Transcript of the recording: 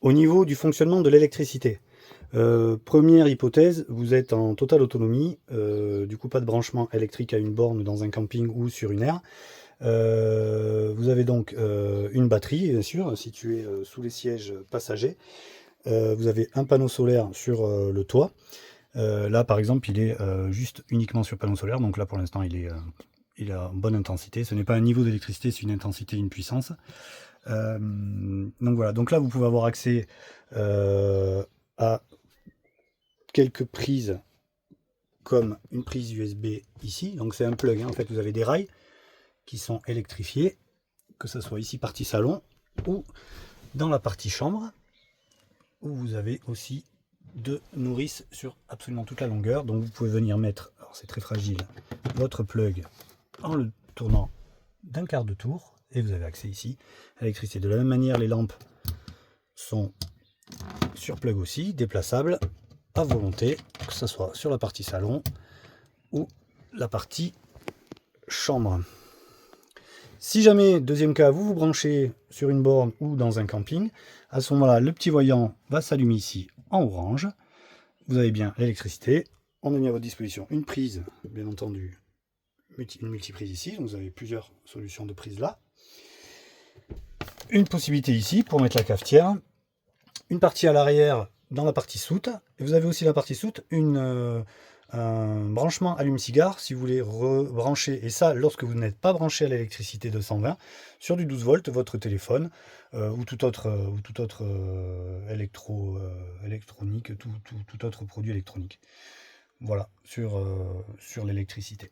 Au niveau du fonctionnement de l'électricité, première hypothèse, vous êtes en totale autonomie, du coup pas de branchement électrique à une borne dans un camping ou sur une aire. Vous avez donc une batterie, bien sûr, située sous les sièges passagers. Vous avez un panneau solaire sur le toit. Là, par exemple, il est juste uniquement sur panneau solaire, donc là pour l'instant il est à bonne intensité. Ce n'est pas un niveau d'électricité, c'est une intensité, une puissance. Donc voilà, donc là vous pouvez avoir accès à quelques prises comme une prise USB ici, donc c'est un plug, hein. En fait vous avez des rails qui sont électrifiés, que ce soit ici partie salon ou dans la partie chambre, où vous avez aussi deux nourrices sur absolument toute la longueur, donc vous pouvez venir mettre, alors c'est très fragile, votre plug en le tournant d'un quart de tour, et vous avez accès ici à l'électricité. De la même manière, les lampes sont sur plug aussi, déplaçables à volonté, que ce soit sur la partie salon ou la partie chambre. Si jamais, deuxième cas, vous vous branchez sur une borne ou dans un camping, à ce moment-là, le petit voyant va s'allumer ici en orange. Vous avez bien l'électricité. On a mis à votre disposition une prise, bien entendu, une multiprise ici. Donc vous avez plusieurs solutions de prise là. Une possibilité ici pour mettre la cafetière. Une partie à l'arrière dans la partie soute. Et vous avez aussi la partie soute, un branchement allume-cigare si vous voulez rebrancher, et ça lorsque vous n'êtes pas branché à l'électricité 220, sur du 12 volts, votre téléphone ou tout autre, électronique, tout autre produit électronique. Voilà, sur l'électricité.